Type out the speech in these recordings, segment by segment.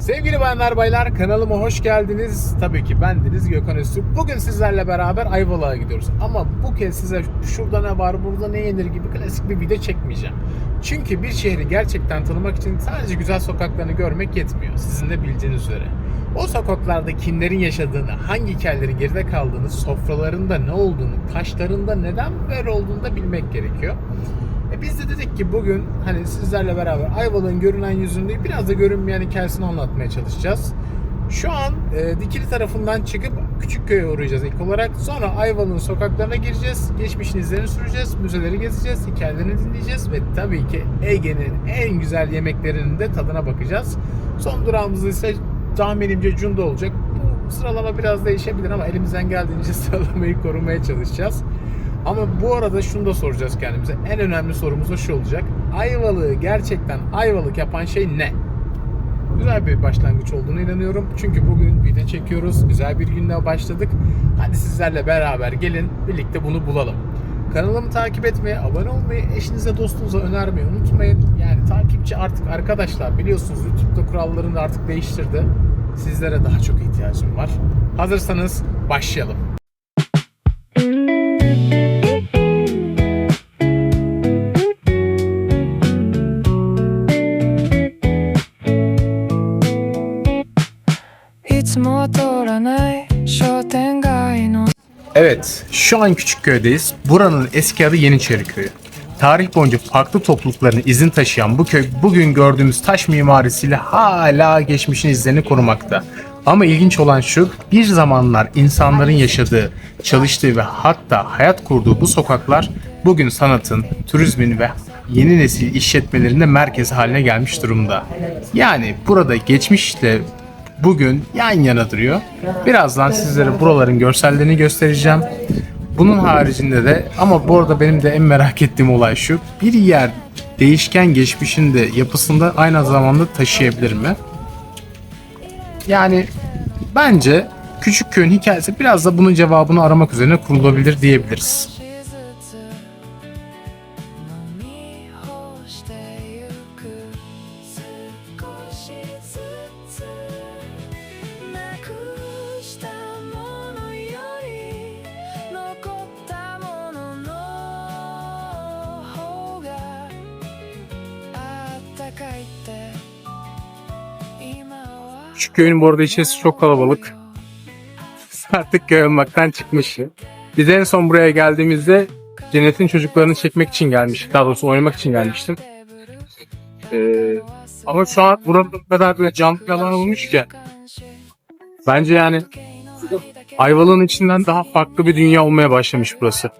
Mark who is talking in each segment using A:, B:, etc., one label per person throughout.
A: Sevgili bayanlar baylar, kanalıma hoş geldiniz. Tabii ki bendeniz Gökhan Öztürk. Bugün sizlerle beraber Ayvalık'a gidiyoruz. Ama bu kez size şurada ne var, burada ne yenir gibi klasik bir video çekmeyeceğim. Çünkü bir şehri gerçekten tanımak için sadece güzel sokaklarını görmek yetmiyor. Sizin de bildiğiniz üzere. O sokaklarda kimlerin yaşadığını, hangi hikayelerin geride kaldığını, sofralarında ne olduğunu, taşlarında neden böyle olduğunu da bilmek gerekiyor. Biz de dedik ki bugün hani sizlerle beraber Ayvalık'ın görünen yüzünü değil, biraz da görünmeyen hikayesini anlatmaya çalışacağız. Şu an Dikili tarafından çıkıp Küçükköy'e uğrayacağız ilk olarak. Sonra Ayvalık'ın sokaklarına gireceğiz. Geçmişin izlerini süreceğiz. Müzeleri gezeceğiz. Hikayelerini dinleyeceğiz. Ve tabii ki Ege'nin en güzel yemeklerinin de tadına bakacağız. Son durağımız ise tahminimce Cunda olacak. Bu sıralama biraz değişebilir ama elimizden geldiğince sıralamayı korumaya çalışacağız. Ama bu arada şunu da soracağız kendimize. En önemli sorumuz da şu olacak. Ayvalık'ı gerçekten Ayvalık yapan şey ne? Güzel bir başlangıç olduğunu inanıyorum. Çünkü bugün video çekiyoruz. Güzel bir günle başladık. Hadi sizlerle beraber gelin birlikte bunu bulalım. Kanalımı takip etmeyi, abone olmayı, eşinize dostunuza önermeyi unutmayın. Yani takipçi artık arkadaşlar biliyorsunuz YouTube'da kurallarını artık değiştirdi. Sizlere daha çok ihtiyacım var. Hazırsanız başlayalım. Evet, şu an Küçükköy'deyiz. Buranın eski adı Yeniçeri Köyü. Tarih boyunca farklı toplulukların izin taşıyan bu köy bugün gördüğümüz taş mimarisiyle hala geçmişin izlerini korumakta. Ama ilginç olan şu, bir zamanlar insanların yaşadığı, çalıştığı ve hatta hayat kurduğu bu sokaklar bugün sanatın, turizmin ve yeni nesil işletmelerinde merkezi haline gelmiş durumda. Yani burada geçmişle bugün yan yana duruyor. Birazdan sizlere buraların görsellerini göstereceğim. Bunun haricinde de ama bu arada benim de en merak ettiğim olay şu. Bir yer değişken geçmişin de yapısında aynı zamanda taşıyabilir mi? Yani bence Küçükköy'ün hikayesi biraz da bunun cevabını aramak üzerine kurulabilir diyebiliriz. Küçükköy'ün bu arada içerisi çok kalabalık. Artık köy olmaktan çıkmış. Biz en son buraya geldiğimizde Cennet'in çocuklarını çekmek için gelmiştik. Daha doğrusu oynamak için gelmiştim. Ama şu an buranın kadar böyle canlı bir alan olmuş ki. Bence yani Ayvalık'ın içinden daha farklı bir dünya olmaya başlamış burası.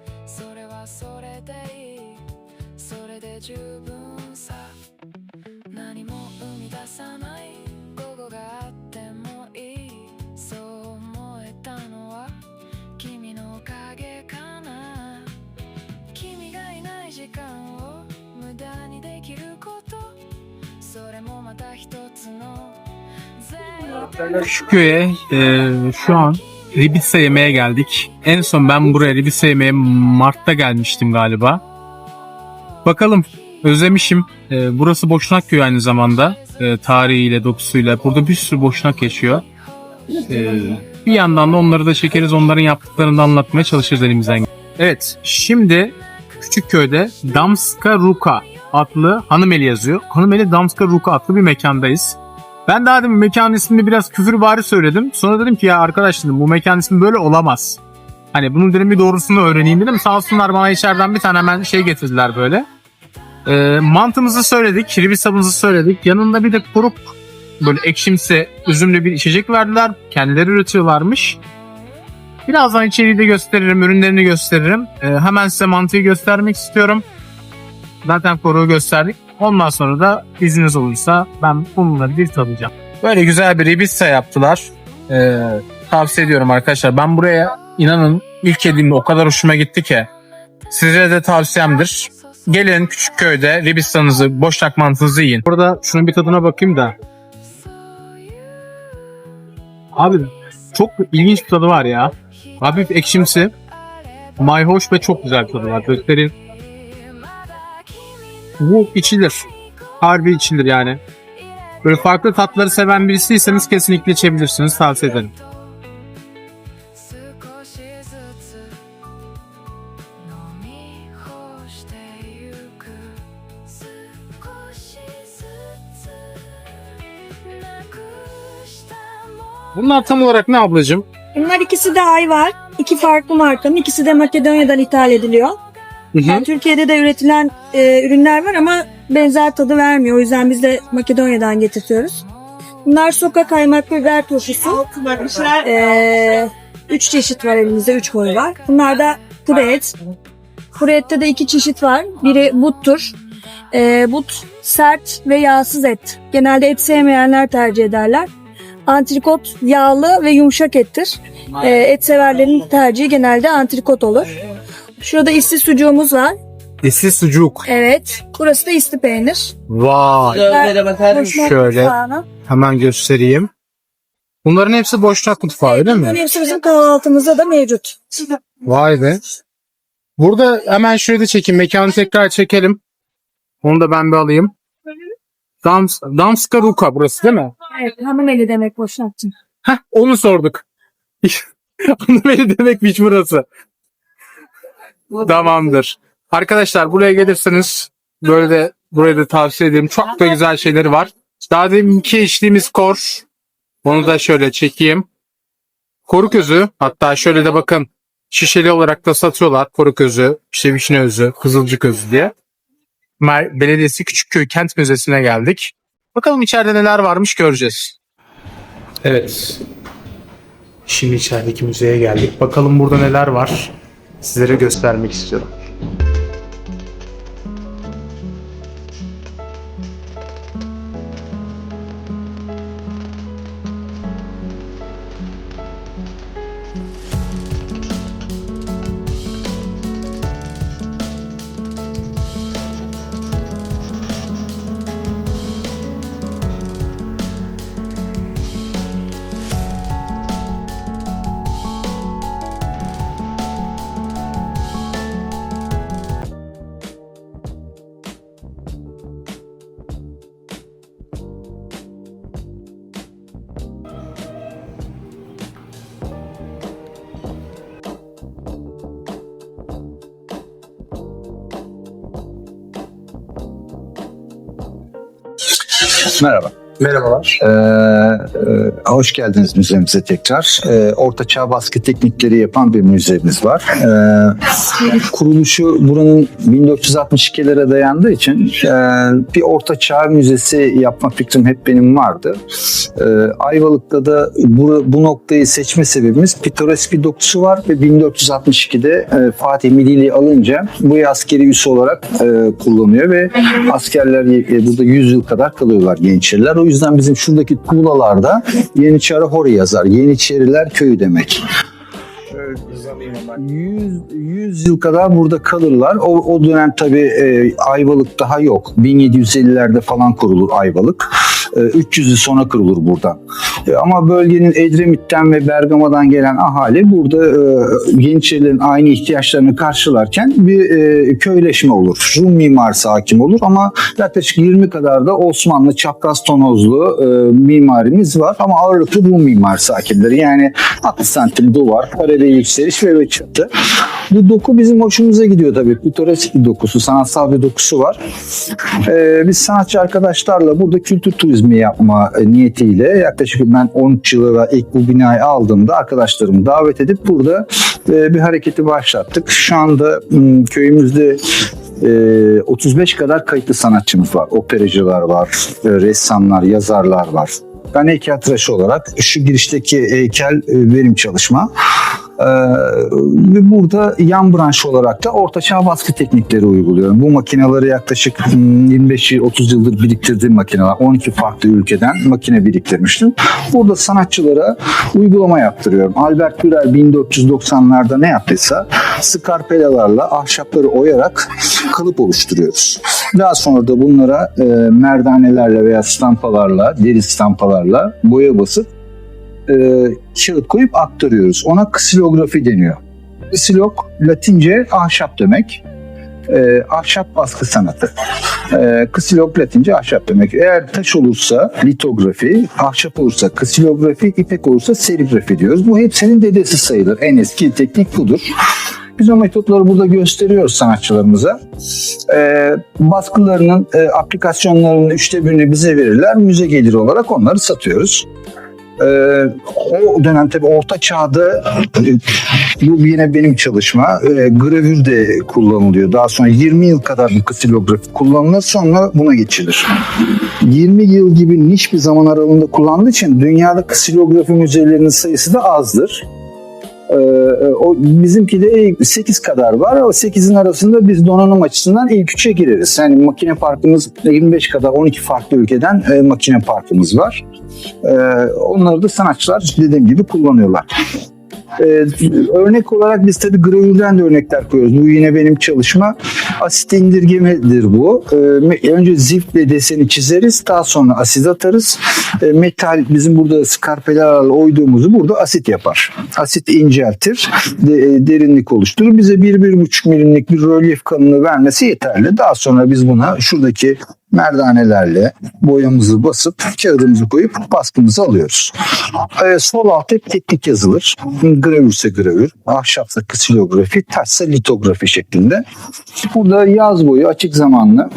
A: Şu köye şu an Ribitsa yemeye geldik. En son ben buraya Ribitsa yemeye Mart'ta gelmiştim galiba. Bakalım, özlemişim. Burası Boşnak Köyü aynı zamanda. Tarihiyle, dokusuyla. Burada bir sürü Boşnak yaşıyor. Bir yandan da onları da çekeriz. Onların yaptıklarını da anlatmaya çalışırız elimizden. Evet, şimdi Küçükköy'de Damska Ruka adlı Hanımeli yazıyor. Hanımeli Damska Ruka adlı bir mekandayız. Ben daha demin mekanın ismini biraz küfürbari söyledim. Sonra dedim ki ya arkadaş dedim bu mekanın ismi böyle olamaz. Hani bunun dedim bir doğrusunu öğreneyim dedim. Sağ olsunlar bana içeriden bir tane hemen şey getirdiler böyle. Mantımızı söyledik, ribisabımızı söyledik. Yanında bir de kuruk böyle ekşimsi üzümlü bir içecek verdiler. Kendileri üretiyorlarmış. Birazdan içeriği de gösteririm, ürünlerini gösteririm. Hemen size mantıyı göstermek istiyorum. Zaten koruğu gösterdik. Ondan sonra da izniniz olursa ben bunları bir tadacağım. Böyle güzel bir ribissa yaptılar. Tavsiye ediyorum arkadaşlar. Ben buraya inanın ilk yediğimde o kadar hoşuma gitti ki. Size de tavsiyemdir. Gelin Küçükköy'de ribissanızı, boşnak mantınızı yiyin. Burada şunun bir tadına bakayım da. Abi çok ilginç bir tadı var ya. Hafif ekşimsi. Mayhoş ve çok güzel bir tadı var. Göstereyim. Bu içilir. Harbi içilir yani. Böyle farklı tatları seven birisiyseniz kesinlikle içebilirsiniz. Tavsiye ederim. Bunlar tam olarak ne ablacığım?
B: Bunlar ikisi de Ayvar. İki farklı markanın. İkisi de Makedonya'dan ithal ediliyor. Yani Türkiye'de de üretilen ürünler var ama benzer tadı vermiyor. O yüzden biz de Makedonya'dan getirtiyoruz. Bunlar soka kaymaklı biber turşusu. 3 çeşit var elimizde. 3 boyu var. Bunlar da kuru et. Kuru ette de 2 çeşit var. Biri buttur. But sert ve yağsız et. Genelde et sevmeyenler tercih ederler. Antrikot yağlı ve yumuşak ettir. Et severlerin tercihi genelde antrikot olur. Şurada isli sucuğumuz var.
A: İsli sucuk.
B: Evet. Burası da isli peynir.
A: Vay. Şöyle hemen göstereyim. Bunların hepsi Boşnak mutfağı öyle mi?
B: Bunların hepsi bizim kahvaltımızda da mevcut.
A: Vay be. Burada hemen şöyle de çekeyim. Mekanı tekrar çekelim. Onu da ben bir alayım. Damska Ruka burası değil mi?
B: Evet. Hanımeli demek Boşnakçı.
A: Heh, onu sorduk. Hanımeli demekmiş burası. Tamamdır. Arkadaşlar buraya gelirseniz burayı da tavsiye ederim. Çok da güzel şeyleri var. Daha deminki içtiğimiz kor. Onu da şöyle çekeyim. Koruk özü. Hatta şöyle de bakın. Şişeli olarak da satıyorlar. Koruk özü, işte vişne özü, kızılcık özü diye. Belediyesi Küçükköy Kent Müzesi'ne geldik. Bakalım içeride neler varmış göreceğiz. Evet. Şimdi içerideki müzeye geldik. Bakalım burada neler var. Sizlere göstermek istiyorum.
C: Merhaba.
A: Merhabalar.
C: Hoş geldiniz müzemize tekrar. Ortaçağ baskı teknikleri yapan bir müzemiz var. Kuruluşu buranın 1462'lere dayandığı için bir Ortaçağ müzesi yapma fikrim hep benim vardı. Ayvalık'ta da bu noktayı seçme sebebimiz pitoresk bir dokusu var ve 1462'de Fatih Midilli'yi alınca bu askeri üs olarak kullanıyor ve askerler burada 100 yıl kadar kalıyorlar, Yeniçeriler. O yüzden bizim şuradaki tuğlalarda Yeniçeri Hori yazar. Yeniçeriler köyü demek. 100 yıl kadar burada kalırlar. O dönem tabii Ayvalık daha yok. 1750'lerde falan kurulur Ayvalık. 300 yıl sonra kurulur burada. Ama bölgenin Edremit'ten ve Bergama'dan gelen ahali burada Yeniçerilerin aynı ihtiyaçlarını karşılarken bir köyleşme olur. Rum mimarisi hakim olur ama yaklaşık 20 kadar da Osmanlı çapraz tonozlu mimarimiz var ama ağırlıklı Rum mimarisi hakimdir. Yani 60 santim duvar, karede yükseliş ve çatı. Bu doku bizim hoşumuza gidiyor tabii. Pitoresk bir dokusu, sanatsal bir dokusu var. Biz sanatçı arkadaşlarla burada kültür turizmi yapma niyetiyle yaklaşık ben 13 yılı ilk bu binayı aldığımda arkadaşlarımı davet edip burada bir hareketi başlattık. Şu anda köyümüzde 35 kadar kayıtlı sanatçımız var. Operacılar var, ressamlar, yazarlar var. Ben heykeltıraşı olarak şu girişteki heykel benim çalışma. Ve burada yan branş olarak da ortaçağ baskı teknikleri uyguluyorum. Bu makineleri yaklaşık 25-30 yıldır biriktirdiğim makineler. 12 farklı ülkeden makine biriktirmiştim. Burada sanatçılara uygulama yaptırıyorum. Albert Dürer 1490'larda ne yaptıysa skarpelalarla ahşapları oyarak kalıp oluşturuyoruz. Daha sonra da bunlara merdanelerle veya stampalarla, deri stampalarla boya basıp kağıt koyup aktarıyoruz. Ona ksilografi deniyor. Ksilog Latince ahşap demek. Ahşap baskı sanatı. Ksilog Latince ahşap demek. Eğer taş olursa litografi, ahşap olursa ksilografi, ipek olursa serigrafi diyoruz. Bu hepsinin dedesi sayılır. En eski teknik budur. Biz o metotları burada gösteriyoruz sanatçılarımıza. Baskılarının, aplikasyonlarının 1/3'ünü bize verirler. Müze geliri olarak onları satıyoruz. O dönem tabii Orta Çağ'da bu yine benim çalışma gravür de kullanılıyor. Daha sonra 20 yıl kadar bu ksilografi kullanılır, sonra buna geçilir. 20 yıl gibi niş bir zaman aralığında kullandığı için dünyada ksilografi müzelerinin sayısı da azdır. O bizimki de 8 kadar var. O 8'in arasında biz donanım açısından ilk 3'e gireriz. Yani makine parkımız 25 kadar 12 farklı ülkeden makine parkımız var. Onları da sanatçılar dediğim gibi kullanıyorlar. Örnek olarak biz tabii gravürden de örnekler koyuyoruz. Bu yine benim çalışma. Asit indirgemedir bu. Önce ziftle deseni çizeriz. Daha sonra asit atarız. Metal bizim burada skarpelerle oyduğumuzu burada asit yapar. Asit inceltir. Derinlik oluşturur. Bize 1-1,5 milimlik bir rölyef kalınlığı vermesi yeterli. Daha sonra biz buna şuradaki merdanelerle boyamızı basıp kağıdımızı koyup baskımızı alıyoruz. Sol alt hep teknik yazılır. Gravürse gravür, ahşapsa ksilografi, taşsa litografi şeklinde. Burada yaz boyu açık zamanlı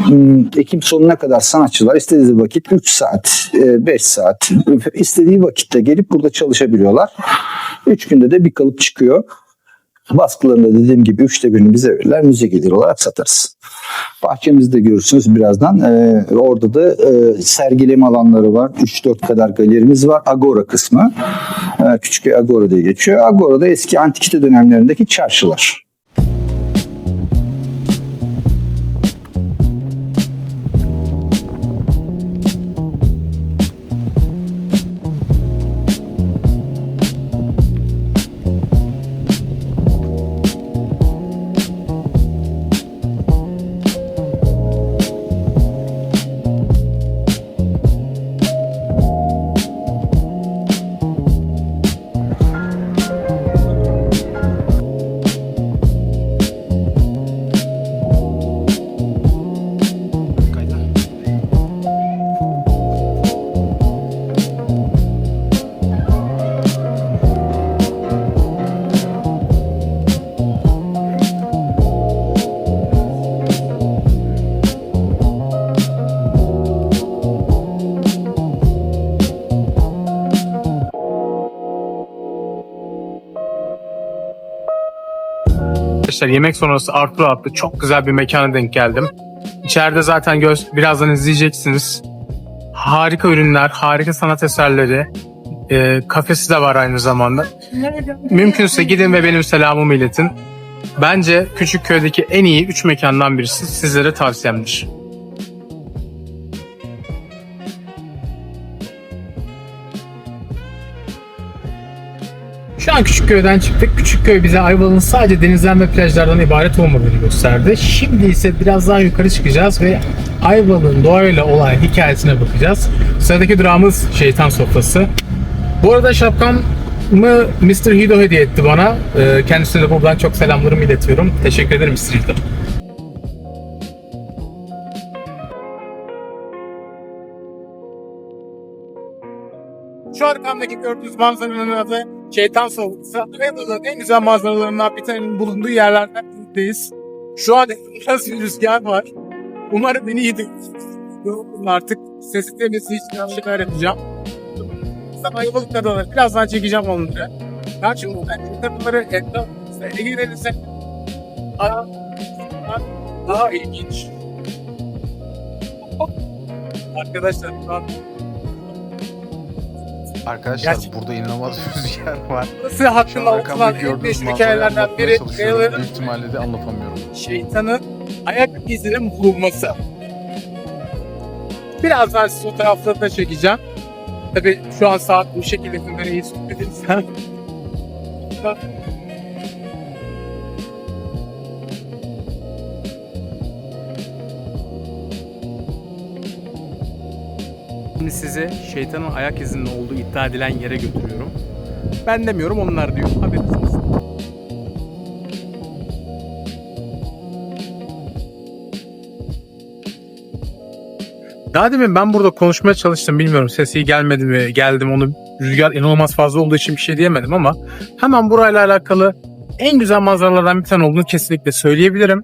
C: Ekim sonuna kadar sanatçılar istediği vakit 3 saat, 5 saat istediği vakitte gelip burada çalışabiliyorlar. 3 günde de bir kalıp çıkıyor. Baskılarında dediğim gibi 1/3'ünü bize verirler. Müze geliri olarak satarız. Bahçemizde görürsünüz birazdan. Orada da sergileme alanları var. 3-4 kadar galerimiz var. Agora kısmı. Küçük Agora diye geçiyor. Agora'da eski antikite dönemlerindeki çarşılar.
A: Arkadaşlar yemek sonrası Arthur adlı çok güzel bir mekana denk geldim. İçeride zaten birazdan izleyeceksiniz. Harika ürünler, harika sanat eserleri, kafesi de var aynı zamanda. Mümkünse gidin ve benim selamımı iletin. Bence Küçükköy'deki en iyi 3 mekandan birisi, sizlere tavsiyemdir. Şu an Küçükköy'den çıktık. Küçükköy bize Ayvalık'ın sadece denizden ve plajlardan ibaret olmadığını gösterdi. Şimdi ise biraz daha yukarı çıkacağız ve Ayvalık'ın doğayla olan hikayesine bakacağız. Sıradaki durağımız Şeytan Sofrası. Bu arada şapkamı Mr. Hido hediye etti bana. Kendisine de buradan çok selamlarımı iletiyorum. Teşekkür ederim Mr. Hido. Şu arkamdaki gördüğünüz manzaranın adı Şeytan Sofrası. Ayvalık'ın en güzel manzaralarından bir tanenin bulunduğu yerlerden birlikteyiz. Şu an biraz bir rüzgar var. Umarım beni iyi duyuyorsunuz. Artık sesi temizliği için bir şeyler yapacağım. Ayvalık'ta da var. Birazdan çekeceğim onları. Karşımızda bunları Ege Denizi daha ilginç. Arkadaşlar
D: burada inanılmaz bir rüzgar var.
A: burası hakkında okulan en meşhur hikayelerden biri.
D: Büyük ihtimalle de anlatamıyorum.
A: Şeytanın ayak izinin bulunması. Birazdan size o tarafları da çekeceğim. Tabii şu an saat bu şekilde bunları iyi söyledim. Şimdi size şeytanın ayak izinin olduğu iddia edilen yere götürüyorum. Ben demiyorum, onlar diyor. Haberiniz olsun. Daha demin ben burada konuşmaya çalıştım. Bilmiyorum sesi gelmedi mi? Geldim onu. Rüzgar inanılmaz fazla olduğu için bir şey diyemedim ama hemen burayla alakalı en güzel manzaralardan bir tane olduğunu kesinlikle söyleyebilirim.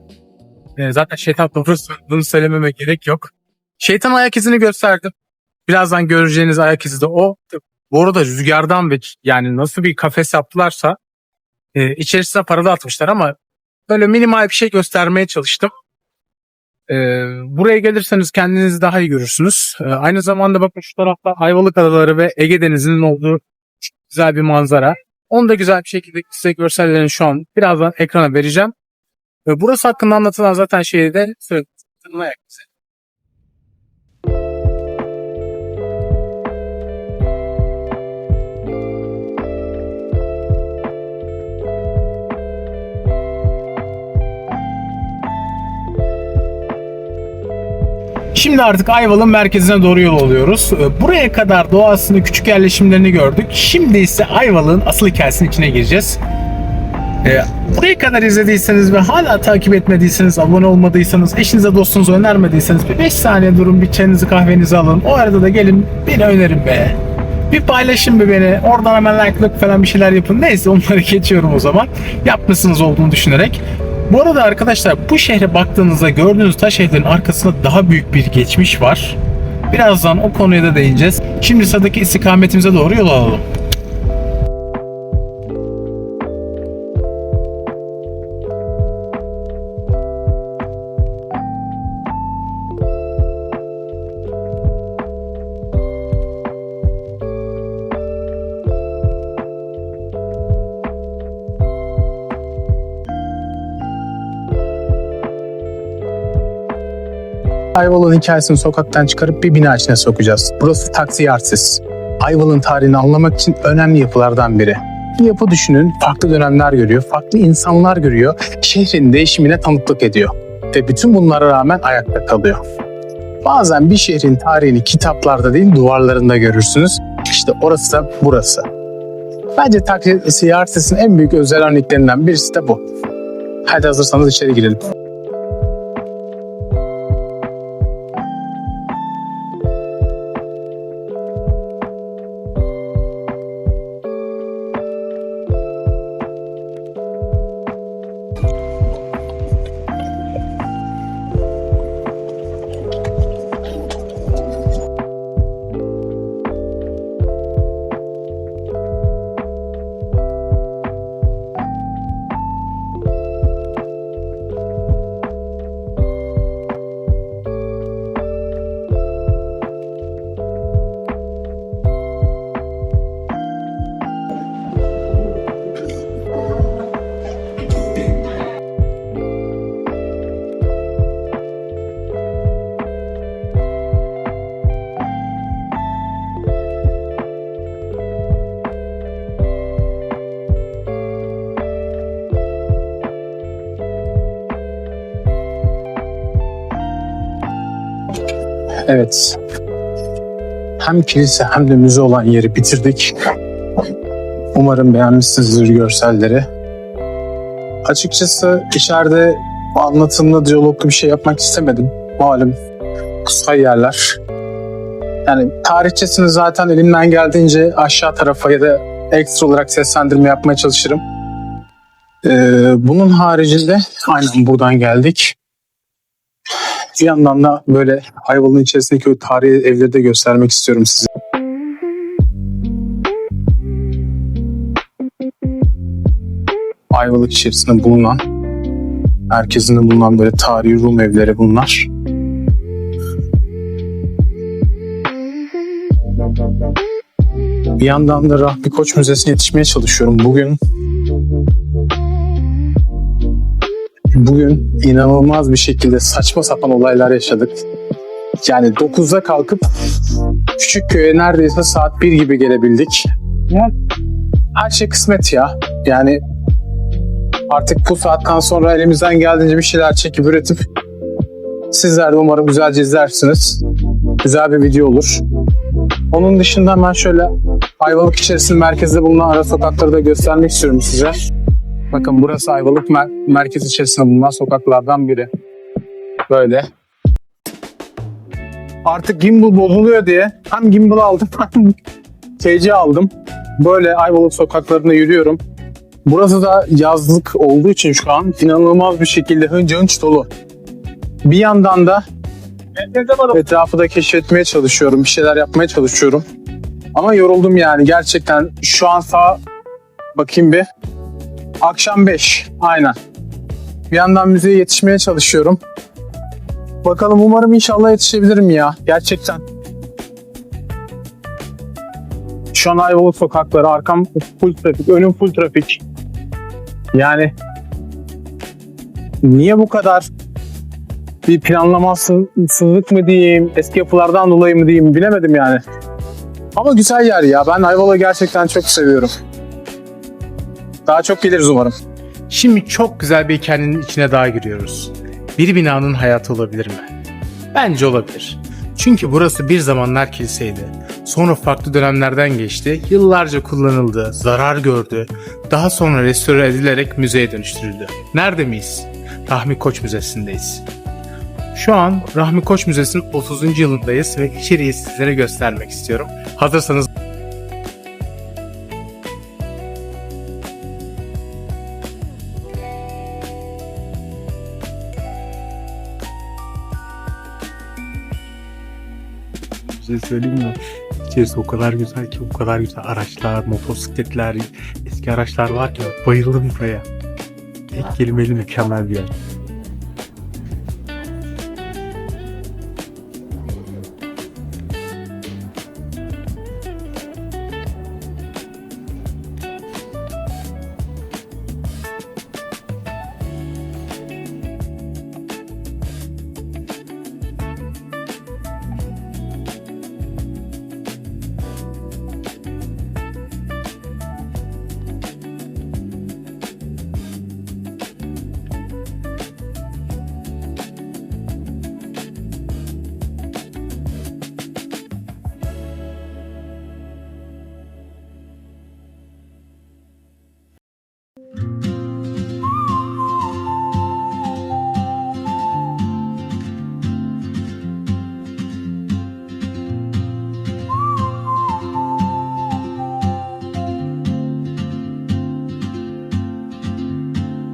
A: Zaten şeytan toprası bunu söylememe gerek yok. Şeytan ayak izini gösterdim. Birazdan göreceğiniz ayak izi de o. Bu arada rüzgardan ve yani nasıl bir kafes yaptılarsa içerisine para da atmışlar ama böyle minimal bir şey göstermeye çalıştım. Buraya gelirseniz kendinizi daha iyi görürsünüz. Aynı zamanda bakın şu tarafta Ayvalık Adaları ve Ege Denizi'nin olduğu çok güzel bir manzara. Onu da güzel bir şekilde size görsellerini şu an birazdan ekrana vereceğim. Burası hakkında anlatılan zaten şeyi de söyledim. Şimdi artık Ayvalık'ın merkezine doğru yol alıyoruz. Buraya kadar doğasını, küçük yerleşimlerini gördük. Şimdi ise Ayvalık'ın asıl hikayesinin içine gireceğiz. Buraya kadar izlediyseniz ve hala takip etmediyseniz, abone olmadıysanız, eşinize dostunuza önermediyseniz bir 5 saniye durun, bir çayınızı kahvenizi alın. O arada da gelin beni önerin be. Bir paylaşın bir beni. Oradan hemen like'lık falan bir şeyler yapın. Neyse onları geçiyorum o zaman. Yapmışsınız olduğunu düşünerek. Bu arada arkadaşlar bu şehre baktığınızda gördüğünüz taş evlerin arkasında daha büyük bir geçmiş var. Birazdan o konuya da değineceğiz. Şimdi sıradaki istikametimize doğru yol alalım.
E: Ayvalık'ın hikayesini sokaktan çıkarıp bir bina içine sokacağız. Burası Taksiarsiz. Ayvalık'ın tarihini anlamak için önemli yapılardan biri. Bir yapı düşünün, farklı dönemler görüyor, farklı insanlar görüyor, şehrin değişimine tanıklık ediyor. Ve bütün bunlara rağmen ayakta kalıyor. Bazen bir şehrin tarihini kitaplarda değil duvarlarında görürsünüz. İşte orası da burası. Bence Taksiarsiz'in en büyük özel örneklerinden birisi de bu. Hadi hazırsanız içeri girelim. Evet. Hem kilise hem de müze olan yeri bitirdik. Umarım beğenmişsinizdir görselleri. Açıkçası içeride anlatımlı, diyaloglu bir şey yapmak istemedim. Malum kutsal yerler. Yani tarihçesini zaten elimden geldiğince aşağı tarafa ya da ekstra olarak seslendirme yapmaya çalışırım. Bunun haricinde aynen buradan geldik. Bir yandan da böyle Ayvalık'ın içerisindeki o tarihi evleri de göstermek istiyorum size. Ayvalık içerisinde bulunan, merkezinde bulunan böyle tarihi Rum evleri bunlar. Bir yandan da Rahmi Koç Müzesi'ne yetişmeye çalışıyorum. Bugün inanılmaz bir şekilde saçma sapan olaylar yaşadık. Yani 9'da kalkıp Küçükköy'e neredeyse saat 1 gibi gelebildik. Yani her şey kısmet ya. Yani artık bu saatten sonra elimizden geldiğince bir şeyler çekip üretip sizler de umarım güzelce izlersiniz. Güzel bir video olur. Onun dışında ben şöyle Ayvalık içerisinde merkezde bulunan ara sokakları da göstermek istiyorum size. Bakın burası Ayvalık merkez içerisinde bulunan sokaklardan biri. Böyle. artık gimbal bozuluyor diye hem gimbal aldım hem TC aldım. Böyle Ayvalık sokaklarında yürüyorum. Burası da yazlık olduğu için şu an inanılmaz bir şekilde hınç hınç dolu. Bir yandan da etrafı da keşfetmeye çalışıyorum, bir şeyler yapmaya çalışıyorum. Ama yoruldum yani gerçekten. Şu an bakayım bir. Akşam 5, aynen. Bir yandan müzeye yetişmeye çalışıyorum. Bakalım, umarım inşallah yetişebilirim ya, gerçekten. Şu an Ayvalık sokakları, arkam full trafik, önüm full trafik. Yani niye bu kadar bir planlamasızlık mı diyeyim, eski yapılardan dolayı mı diyeyim bilemedim yani. Ama güzel yer ya, ben Ayvalık'ı gerçekten çok seviyorum. Daha çok geliriz umarım.
A: Şimdi çok güzel bir hikayenin içine daha giriyoruz. Bir binanın hayatı olabilir mi? Bence olabilir. Çünkü burası bir zamanlar kiliseydi. Sonra farklı dönemlerden geçti, yıllarca kullanıldı, zarar gördü. Daha sonra restore edilerek müzeye dönüştürüldü. Nerede miyiz? Rahmi Koç Müzesi'ndeyiz. Şu an Rahmi Koç Müzesi'nin 30. yılındayız ve içeriği sizlere göstermek istiyorum. Hazırsanız bir şey söyleyeyim mi? İçerisi o kadar güzel ki, o kadar güzel araçlar, motosikletler, eski araçlar var ki bayıldım buraya. Tek kelimeyle mükemmel bir yer.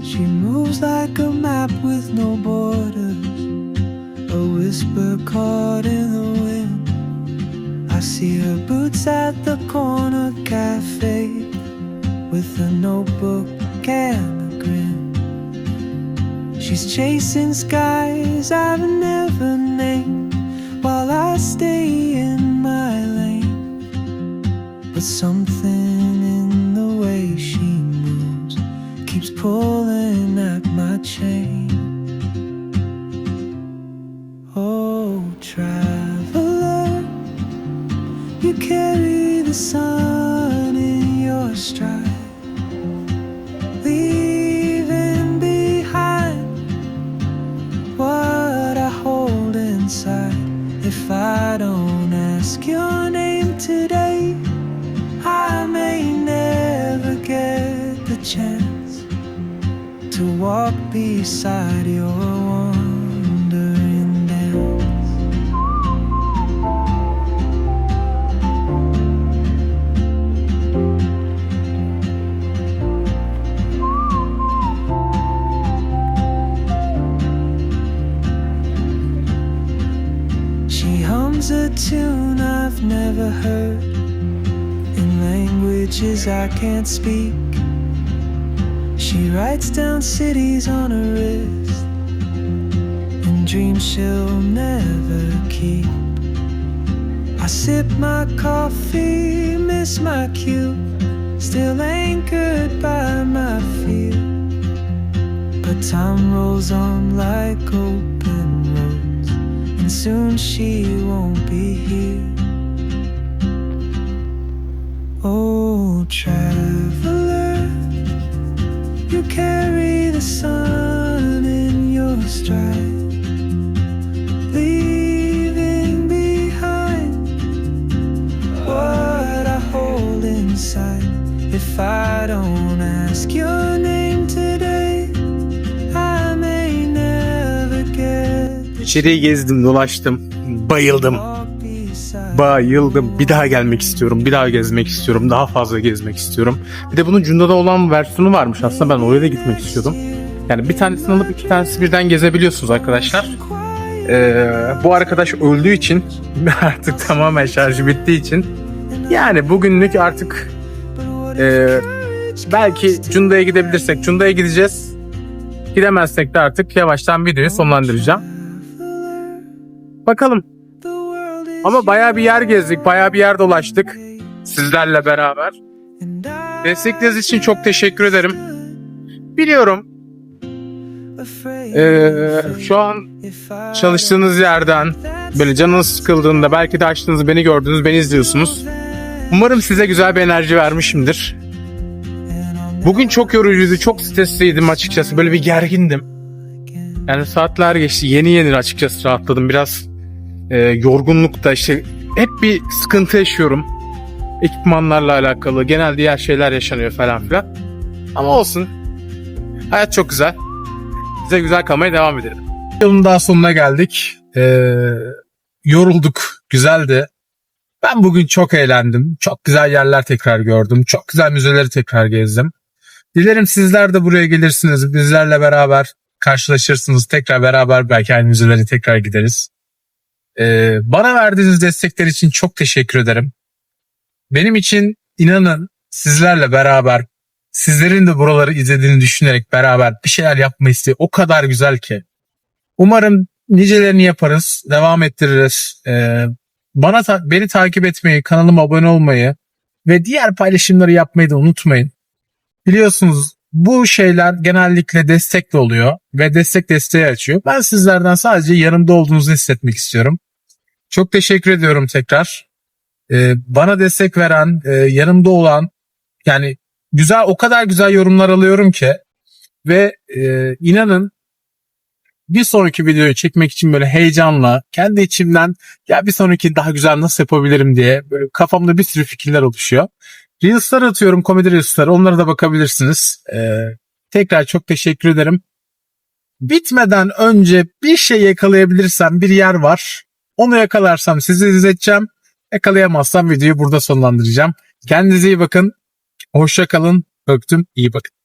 F: She moves like a map with no borders, a whisper caught in the wind. I see her boots at the corner cafe with a notebook and a grin. She's chasing skies I've never named while I stay in my lane. But something in the way she moves keeps pulling at my chain. Oh, traveler, you carry the sun in your stride, leaving behind what I hold inside. If I don't ask your name today, I may never get the chance to walk beside your wandering dance. She hums a tune I've never heard in languages I can't speak. She writes down cities on her wrist and dreams she'll never keep. I sip my coffee, miss my cue, still anchored by my fear. But time rolls on like open roads, and soon she won't be here. Oh, traveler, you carry the sun in your stride, leaving behind what I hold inside. If I don't ask your name today, I may never get.
A: İçeriği gezdim, dolaştım. bayıldım.
F: walk beside
A: Bayıldım. Bir daha gelmek istiyorum. Bir daha gezmek istiyorum. Daha fazla gezmek istiyorum. Bir de bunun Cunda'da olan versiyonu varmış. Aslında ben oraya da gitmek istiyordum. Yani bir tanesini alıp iki tanesi birden gezebiliyorsunuz arkadaşlar. Bu arkadaş öldüğü için artık tamamen şarjı bittiği için yani bugünlük artık belki Cunda'ya gidebilirsek Cunda'ya gideceğiz. Gidemezsek de artık yavaştan videoyu sonlandıracağım. Bakalım. Ama bayağı bir yer gezdik, bayağı bir yer dolaştık sizlerle beraber. Destekleriniz için çok teşekkür ederim. Biliyorum şu an çalıştığınız yerden böyle canınız sıkıldığında belki de açtığınızı beni gördünüz, beni izliyorsunuz. Umarım size güzel bir enerji vermişimdir. Bugün çok yorucuydu, çok stresliydim açıkçası. Böyle bir gergindim. Yani saatler geçti, yeni açıkçası rahatladım. Biraz yorgunlukta işte hep bir sıkıntı yaşıyorum. Ekipmanlarla alakalı, genel diğer şeyler yaşanıyor falan filan. Ama olsun. Hayat çok güzel. Bize güzel kalmaya devam edelim. Yolun daha sonuna geldik. Yorulduk. Güzeldi. Ben bugün çok eğlendim. Çok güzel yerler tekrar gördüm. Çok güzel müzeleri tekrar gezdim. Dilerim sizler de buraya gelirsiniz. Bizlerle beraber karşılaşırsınız. Tekrar beraber belki aynı müzeleri tekrar gideriz. Bana verdiğiniz destekler için çok teşekkür ederim. Benim için inanın sizlerle beraber sizlerin de buraları izlediğini düşünerek beraber bir şeyler yapma isteği o kadar güzel ki. Umarım nicelerini yaparız, devam ettiririz. Beni takip etmeyi, kanalıma abone olmayı ve diğer paylaşımları yapmayı da unutmayın. Biliyorsunuz bu şeyler genellikle destekli oluyor ve destek desteği açıyor. Ben sizlerden sadece yanımda olduğunuzu hissetmek istiyorum. Çok teşekkür ediyorum tekrar. Bana destek veren, yanımda olan yani güzel o kadar güzel yorumlar alıyorum ki ve inanın bir sonraki videoyu çekmek için böyle heyecanla kendi içimden ya bir sonraki daha güzel nasıl yapabilirim diye böyle kafamda bir sürü fikirler oluşuyor. Reels'lar atıyorum, komedi Reels'lar, onlara da bakabilirsiniz. Tekrar çok teşekkür ederim. Bitmeden önce bir şey yakalayabilirsem bir yer var. Onu yakalarsam sizi izleteceğim. Yakalayamazsam videoyu burada sonlandıracağım. Kendinize iyi bakın. Hoşça kalın. Öptüm. İyi bakın.